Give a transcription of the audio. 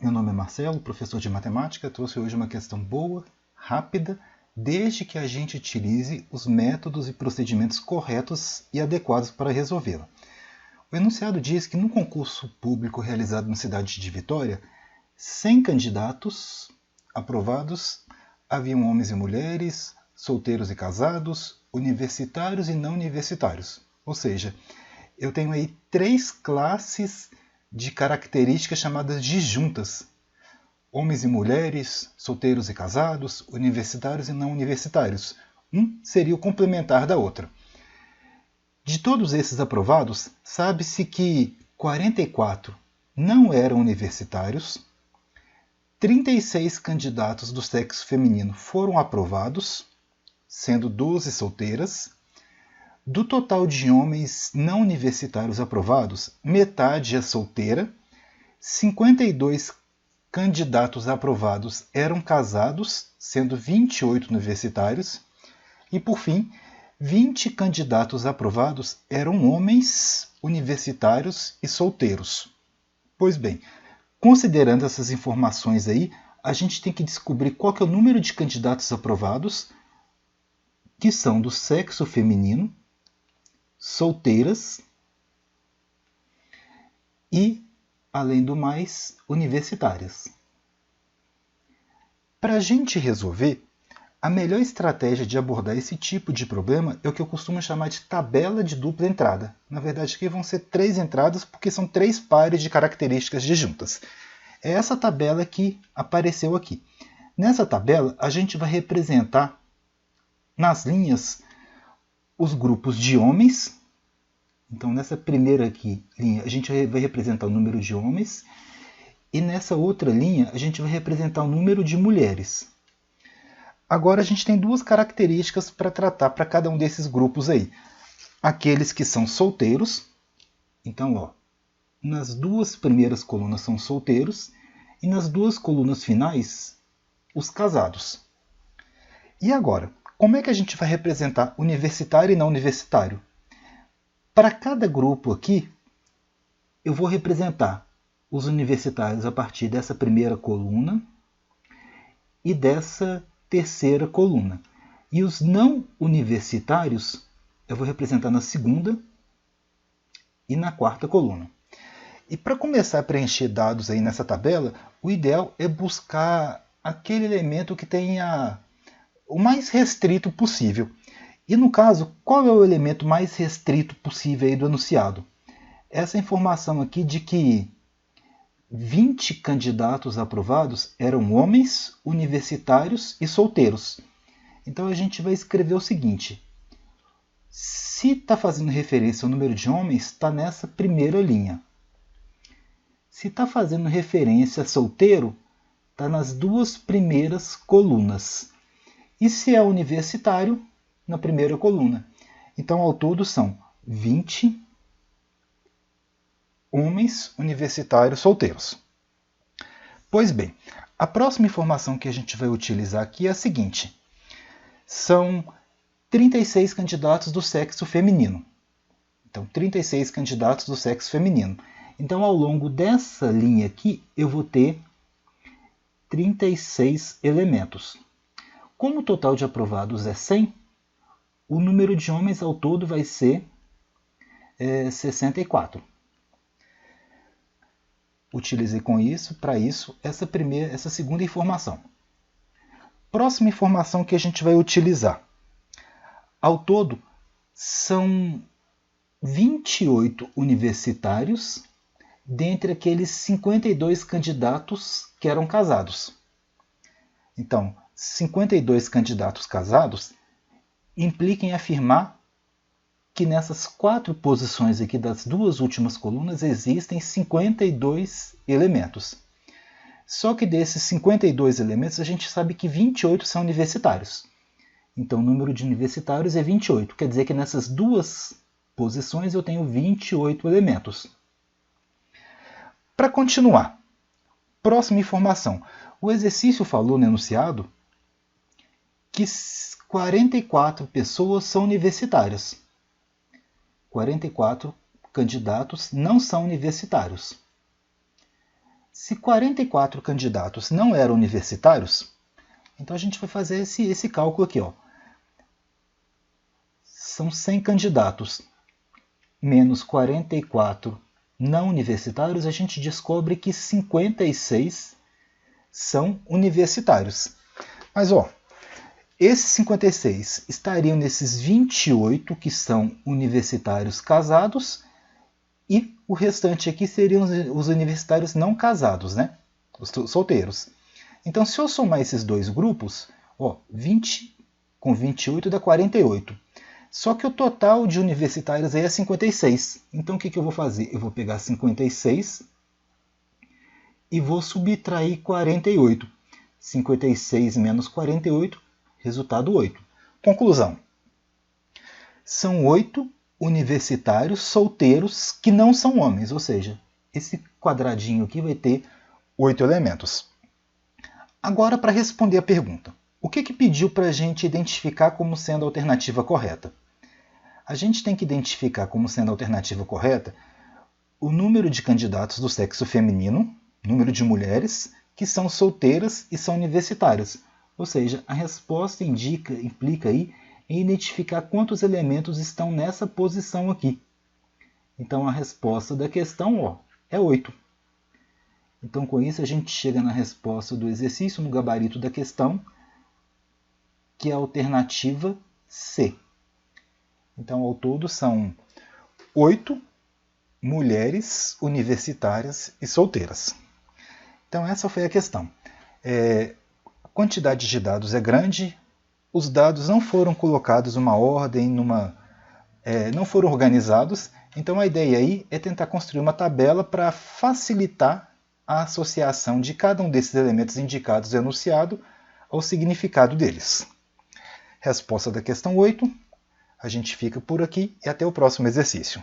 Meu nome é Marcelo, professor de matemática. Trouxe hoje uma questão boa, rápida, desde que a gente utilize os métodos e procedimentos corretos e adequados para resolvê-la. O enunciado diz que no concurso público realizado na cidade de Vitória, 100 candidatos aprovados, haviam homens e mulheres, solteiros e casados, universitários e não universitários. Ou seja, eu tenho aí 3 classes de características chamadas disjuntas: homens e mulheres, solteiros e casados, universitários e não universitários. Um seria o complementar da outra. De todos esses aprovados, sabe-se que 44 não eram universitários, 36 candidatos do sexo feminino foram aprovados, sendo 12 solteiras. Do total de homens não universitários aprovados, metade é solteira, 52 candidatos aprovados eram casados, sendo 28 universitários, e por fim, 20 candidatos aprovados eram homens universitários e solteiros. Pois bem, considerando essas informações aí, a gente tem que descobrir qual que é o número de candidatos aprovados que são do sexo feminino, solteiras e, além do mais, universitárias. Para a gente resolver, a melhor estratégia de abordar esse tipo de problema é o que eu costumo chamar de tabela de dupla entrada. Na verdade, aqui vão ser 3 entradas porque são 3 pares de características disjuntas. É essa tabela que apareceu aqui. Nessa tabela, a gente vai representar nas linhas os grupos de homens. Então, nessa primeira aqui, linha, a gente vai representar o número de homens. E nessa outra linha, a gente vai representar o número de mulheres. Agora, a gente tem 2 características para tratar para cada um desses grupos aí. Aqueles que são solteiros. Então, ó, nas 2 primeiras colunas são solteiros. E nas 2 colunas finais, os casados. E agora, como é que a gente vai representar universitário e não universitário? Para cada grupo aqui, eu vou representar os universitários a partir dessa primeira coluna e dessa terceira coluna. E os não universitários, eu vou representar na segunda e na quarta coluna. E para começar a preencher dados aí nessa tabela, o ideal é buscar aquele elemento que tenha o mais restrito possível. E no caso, qual é o elemento mais restrito possível aí do enunciado? Essa informação aqui de que 20 candidatos aprovados eram homens, universitários e solteiros. Então a gente vai escrever o seguinte: se está fazendo referência ao número de homens, está nessa primeira linha. Se está fazendo referência a solteiro, está nas 2 primeiras colunas. E se é universitário, na primeira coluna. Então, ao todo, são 20 homens universitários solteiros. Pois bem, a próxima informação que a gente vai utilizar aqui é a seguinte: são 36 candidatos do sexo feminino. Então, 36 candidatos do sexo feminino. Então, ao longo dessa linha aqui, eu vou ter 36 elementos. Como o total de aprovados é 100, o número de homens ao todo vai ser 64. Utilizei para isso essa segunda informação. Próxima informação que a gente vai utilizar. Ao todo, são 28 universitários dentre aqueles 52 candidatos que eram casados. Então, 52 candidatos casados implica em afirmar que nessas 4 posições aqui das 2 últimas colunas existem 52 elementos. Só que desses 52 elementos a gente sabe que 28 são universitários. Então o número de universitários é 28. Quer dizer que nessas 2 posições eu tenho 28 elementos. Para continuar, próxima informação. O exercício falou no enunciado que 44 pessoas são universitárias. 44 candidatos não são universitários. Se 44 candidatos não eram universitários, então a gente vai fazer esse cálculo aqui. Ó. São 100 candidatos menos 44 não universitários, a gente descobre que 56 são universitários. Mas, ó, esses 56 estariam nesses 28 que são universitários casados e o restante aqui seriam os universitários não casados, né? Os solteiros. Então, se eu somar esses dois grupos, ó, 20 com 28 dá 48. Só que o total de universitários aí é 56. Então, o que eu vou fazer? Eu vou pegar 56 e vou subtrair 48. 56 menos 48, resultado 8. Conclusão. São 8 universitários solteiros que não são homens, ou seja, esse quadradinho aqui vai ter 8 elementos. Agora, para responder a pergunta, o que pediu para a gente identificar como sendo a alternativa correta? A gente tem que identificar como sendo a alternativa correta o número de candidatos do sexo feminino, número de mulheres que são solteiras e são universitárias. Ou seja, a resposta implica aí em identificar quantos elementos estão nessa posição aqui. Então a resposta da questão, ó, é 8. Então com isso a gente chega na resposta do exercício, no gabarito da questão, que é a alternativa C. Então, ao todo, são 8 mulheres universitárias e solteiras. Então, essa foi a questão. A quantidade de dados é grande, os dados não foram colocados numa ordem, não foram organizados. Então, a ideia aí é tentar construir uma tabela para facilitar a associação de cada um desses elementos indicados no enunciado ao significado deles. Resposta da questão 8. A gente fica por aqui e até o próximo exercício.